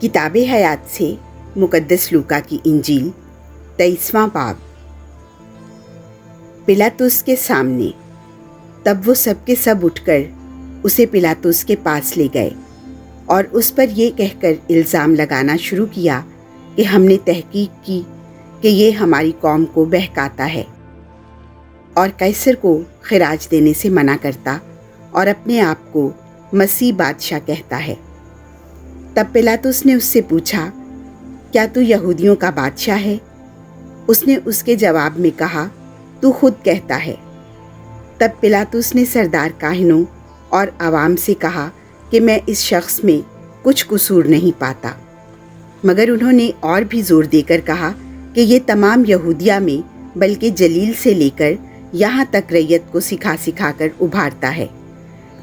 किताब हयात से मुकद्दस लूका की इंजील 23वां बाब। पिलातुस के सामने। तब वो सब के सब उठकर उसे पिलातुस के पास ले गए और उस पर ये कहकर इल्ज़ाम लगाना शुरू किया कि हमने तहकीक की कि ये हमारी कौम को बहकाता है और कैसर को खिराज देने से मना करता और अपने आप को मसीह बादशाह कहता है। तब पिलातुस ने उससे पूछा, क्या तू यहूदियों का बादशाह है? उसने उसके जवाब में कहा, तू खुद कहता है। तब पिलातुस ने सरदार काहिनों और अवाम से कहा कि मैं इस शख्स में कुछ कसूर नहीं पाता, मगर उन्होंने और भी जोर देकर कहा कि ये तमाम यहूदिया में बल्कि जलील से लेकर यहाँ तक रैयत को सिखा सिखा कर उभारता है।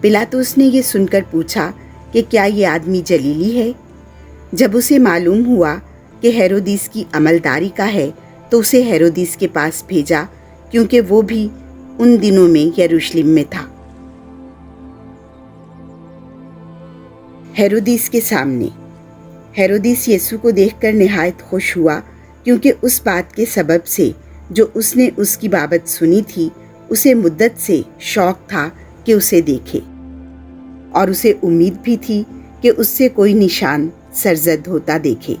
पिलातुस ने ये सुनकर पूछा कि क्या ये आदमी जलीली है? जब उसे मालूम हुआ कि हेरोदिस की अमलदारी का है तो उसे हेरोदिस के पास भेजा, क्योंकि वो भी उन दिनों में यरूशलेम में था। हेरोदिस के सामने। हेरोदिस यीशु को देखकर निहायत खुश हुआ, क्योंकि उस बात के सबब से जो उसने उसकी बाबत सुनी थी, उसे मुद्दत से शौक था कि उसे देखे, और उसे उम्मीद भी थी कि उससे कोई निशान सरजद होता देखे।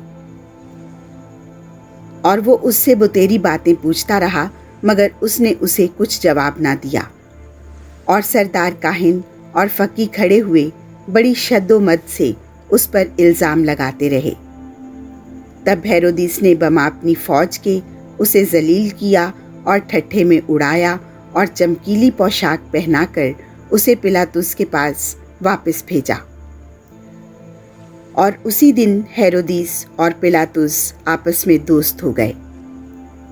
और वो उससे बुतेरी बातें पूछता रहा, मगर उसने उसे कुछ जवाब ना दिया। और सरदार काहिन और फकी खड़े हुए बड़ी शद्दोमद से उस पर इल्ज़ाम लगाते रहे। तब हेरोदिस ने बमा अपनी फौज के उसे जलील किया और ठट्ठे में उड़ाया और चमकीली पोशाक पहनाकर उसे पिलातुस के पास वापस भेजा। और उसी दिन हेरोदिस और पिलातुस आपस में दोस्त हो गए,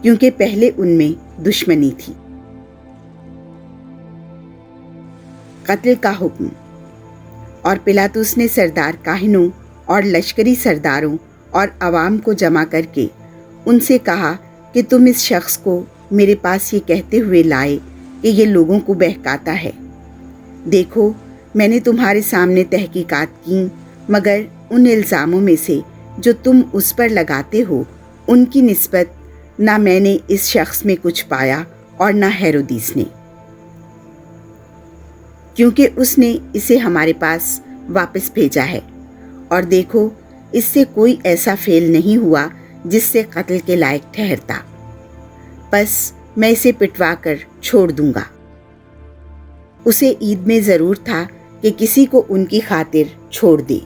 क्योंकि पहले उनमें दुश्मनी थी। कत्ल का हुक्म। और पिलातुस ने सरदार काहिनों और लश्करी सरदारों और अवाम को जमा करके उनसे कहा कि तुम इस शख्स को मेरे पास ये कहते हुए लाए कि ये लोगों को बहकाता है। देखो, मैंने तुम्हारे सामने तहकीकात की, मगर उन इल्ज़ामों में से जो तुम उस पर लगाते हो, उनकी निस्बत ना मैंने इस शख्स में कुछ पाया और ना हेरोदिस ने, क्योंकि उसने इसे हमारे पास वापस भेजा है। और देखो, इससे कोई ऐसा फेल नहीं हुआ जिससे कत्ल के लायक ठहरता। बस मैं इसे पिटवा कर छोड़ दूंगा। उसे ईद में ज़रूर था कि किसी को उनकी खातिर छोड़ दे।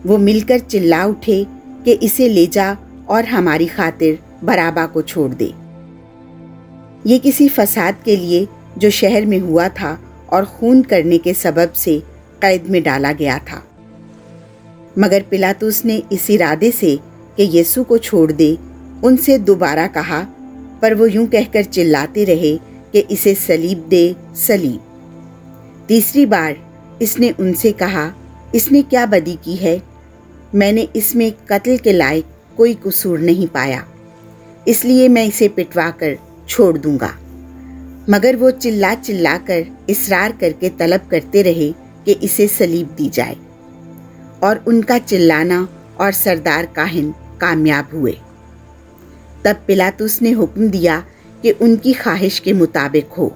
वो मिलकर चिल्ला उठे कि इसे ले जा और हमारी खातिर बराबा को छोड़ दे। ये किसी फसाद के लिए जो शहर में हुआ था और खून करने के सबब से कैद में डाला गया था। मगर पिलातुस ने इस इरादे से कि यीशु को छोड़ दे उनसे दोबारा कहा, पर वो यूं कहकर चिल्लाते रहे कि इसे सलीब दे, सलीब। तीसरी बार इसने उनसे कहा, इसने क्या बदी की है? मैंने इसमें कत्ल के लायक कोई कसूर नहीं पाया, इसलिए मैं इसे पिटवा कर छोड़ दूंगा। मगर वो चिल्ला चिल्ला कर इसरार करके तलब करते रहे कि इसे सलीब दी जाए, और उनका चिल्लाना और सरदार काहिन कामयाब हुए। तब पिलातुस ने हुक्म दिया कि उनकी ख्वाहिश के मुताबिक हो,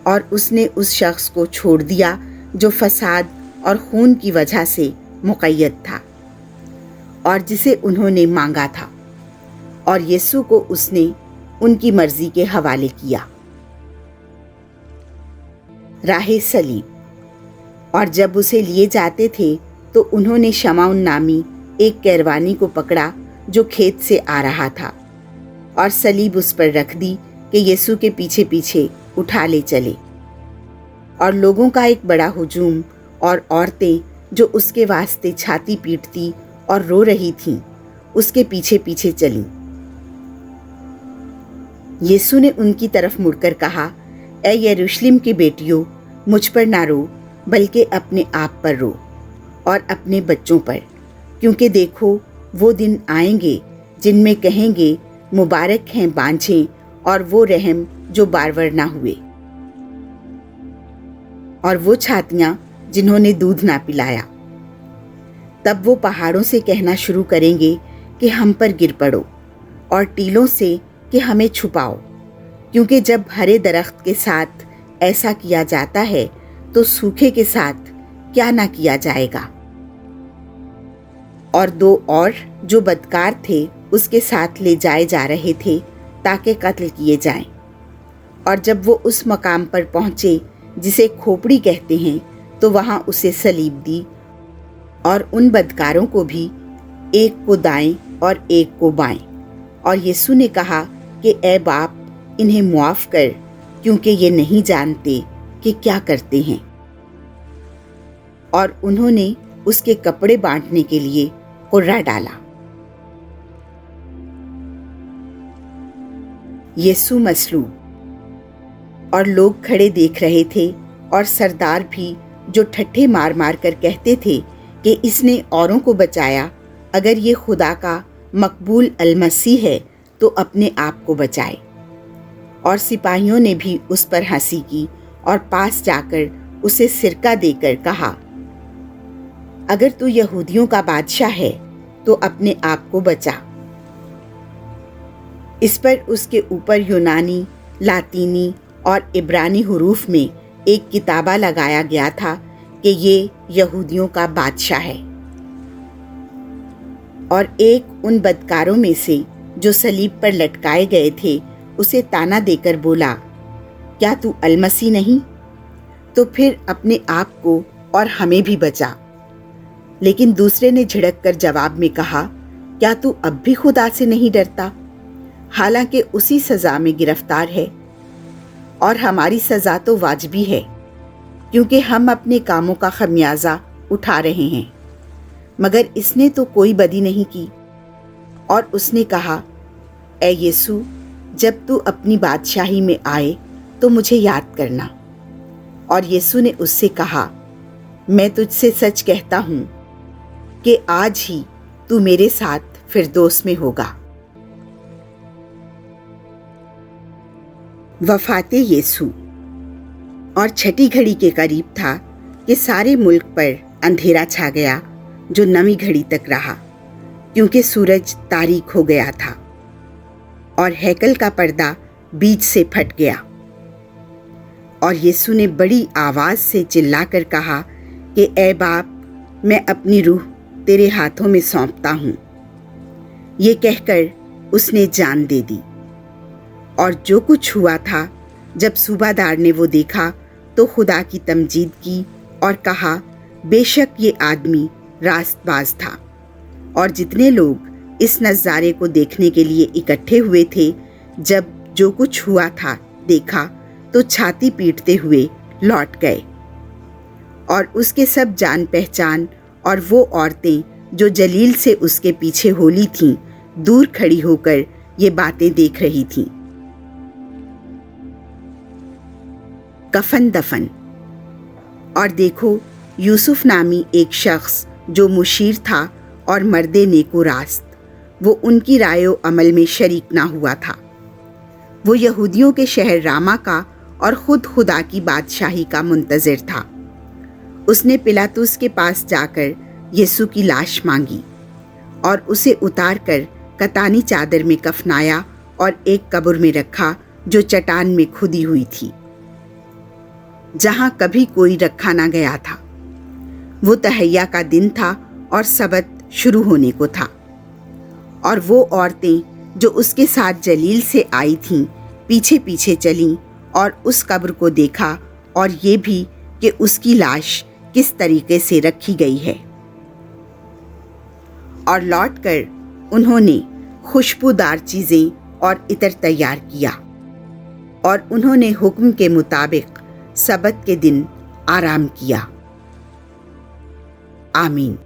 और उसने उस शख्स को छोड़ दिया जो फसाद और खून की वजह से मुक़य्यद था और जिसे उन्होंने मांगा था, और यीशु को उसने उनकी मर्जी के हवाले किया। राहे सलीब। और जब उसे लिए जाते थे तो उन्होंने शमाउन नामी एक कैरवानी को पकड़ा जो खेत से आ रहा था, और सलीब उस पर रख दी कि यीशु के पीछे पीछे उठा ले चले। और लोगों का एक बड़ा हुजूम और औरतें जो उसके वास्ते छाती पीटती और रो रही थीं, उसके पीछे पीछे चलीं। यीशु ने उनकी तरफ मुड़कर कहा, ऐ यरूशलेम की बेटियों, मुझ पर ना रो, बल्कि अपने आप पर रो और अपने बच्चों पर, क्योंकि देखो, वो दिन आएंगे जिनमें कहेंगे, मुबारक हैं बांझें और वो रहम जो बारवर ना हुए, और वो छातियां जिन्होंने दूध ना पिलाया। तब वो पहाड़ों से कहना शुरू करेंगे कि हम पर गिर पड़ो, और टीलों से कि हमें छुपाओ, क्योंकि जब हरे दरख्त के साथ ऐसा किया जाता है तो सूखे के साथ क्या ना किया जाएगा। और 2 और जो बदकार थे उसके साथ ले जाए जा रहे थे ताकि कत्ल किए जाएं। और जब वो उस मकाम पर पहुंचे जिसे खोपड़ी कहते हैं, तो वहां उसे सलीब दी, और उन बदकारों को भी, एक को दाएं और एक को बाएं। और यीशु ने कहा कि ऐ बाप, इन्हें मुआफ कर, क्योंकि ये नहीं जानते कि क्या करते हैं। और उन्होंने उसके कपड़े बांटने के लिए कुर्रा डाला। यीशु मसलूब। और लोग खड़े देख रहे थे, और सरदार भी, जो ठट्ठे मार मार कर कहते थे कि इसने औरों को बचाया, अगर ये खुदा का मकबूल अलमसीह है तो अपने आप को बचाए। और सिपाहियों ने भी उस पर हंसी की और पास जाकर उसे सिरका देकर कहा, अगर तू यहूदियों का बादशाह है तो अपने आप को बचा। इस पर उसके ऊपर यूनानी, लातीनी और इब्रानी हुरूफ में एक किताबा लगाया गया था कि ये यहूदियों का बादशाह है। और एक उन बदकारों में से जो सलीब पर लटकाए गए थे उसे ताना देकर बोला, क्या तू अलमसी नहीं? तो फिर अपने आप को और हमें भी बचा। लेकिन दूसरे ने झिड़क कर जवाब में कहा, क्या तू अब भी खुदा से नहीं डरता? हालांकि उसी सज़ा में गिरफ्तार है, और हमारी सज़ा तो वाजिबी है, क्योंकि हम अपने कामों का खमियाजा उठा रहे हैं, मगर इसने तो कोई बदी नहीं की। और उसने कहा, ऐ यीशु, जब तू अपनी बादशाही में आए तो मुझे याद करना। और यीशु ने उससे कहा, मैं तुझसे सच कहता हूँ कि आज ही तू मेरे साथ फिरदौस में होगा। वफाते यीशु। और छठी घड़ी के करीब था कि सारे मुल्क पर अंधेरा छा गया, जो नवीं घड़ी तक रहा, क्योंकि सूरज तारीक हो गया था, और हैकल का पर्दा बीच से फट गया। और यीशु ने बड़ी आवाज से चिल्लाकर कहा कि ऐ बाप, मैं अपनी रूह तेरे हाथों में सौंपता हूँ। ये कहकर उसने जान दे दी। और जो कुछ हुआ था, जब सूबादार ने वो देखा तो खुदा की तमजीद की और कहा, बेशक ये आदमी रास्तबाज था। और जितने लोग इस नज़ारे को देखने के लिए इकट्ठे हुए थे, जब जो कुछ हुआ था देखा तो छाती पीटते हुए लौट गए। और उसके सब जान पहचान और वो औरतें जो जलील से उसके पीछे होली थीं, दूर खड़ी होकर ये बातें देख रही थीं। कफन दफन। और देखो, यूसुफ नामी एक शख्स जो मुशीर था और मर्दे नेको रास्त, वो उनकी रायो अमल में शरीक ना हुआ था। वो यहूदियों के शहर रामा का और खुद खुदा की बादशाही का मुंतज़िर था। उसने पिलातुस के पास जाकर यीशु की लाश मांगी और उसे उतार कर कतानी चादर में कफनाया और एक कब्र में रखा जो चट्टान में खुदी हुई थी, जहां कभी कोई रखा ना गया था। वो तहैया का दिन था और सबत शुरू होने को था। और वो औरतें जो उसके साथ जलील से आई थीं, पीछे पीछे चलीं और उस कब्र को देखा, और ये भी कि उसकी लाश किस तरीके से रखी गई है। और लौटकर उन्होंने खुशबूदार चीज़ें और इतर तैयार किया, और उन्होंने हुक्म के मुताबिक सबत के दिन आराम किया। आमीन।